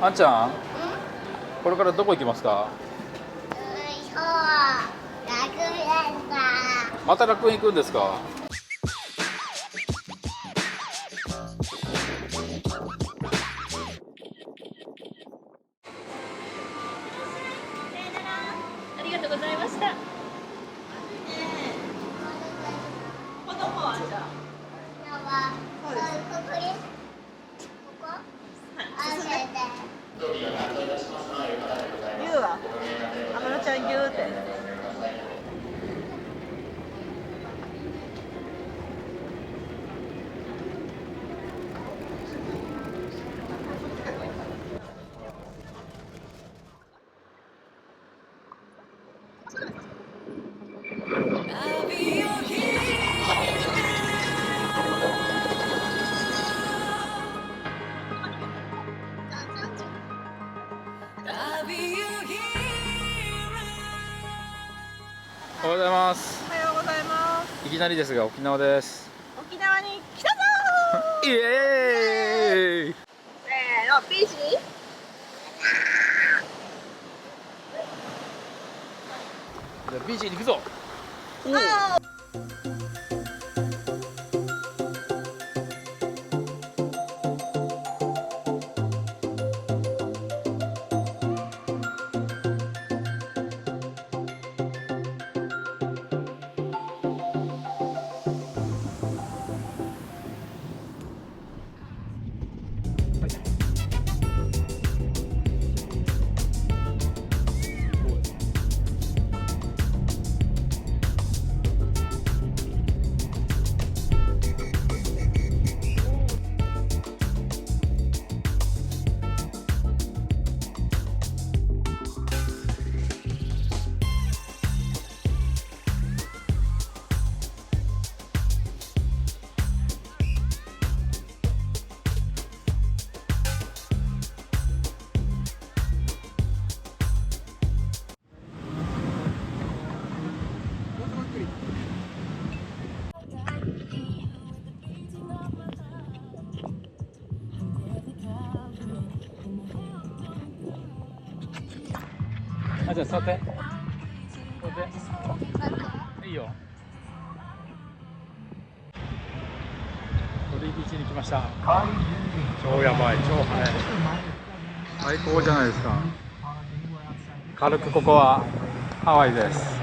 あんちゃん、これからどこ行きますか？また楽園行くんですか？ありがとうございました。子供はじゃあ。そうです。牛は、あまのちゃん牛って。おはようございます。おはようございます。いきなりですが沖縄です。沖縄に来たぞイエーイ。せーの、ビーチに。じゃあビーチに行くぞ。あ、じゃあ座って。座って。いいよ。トリービーチに来ました。超やばい、超晴れ。最高じゃないですか。軽くここはハワイです。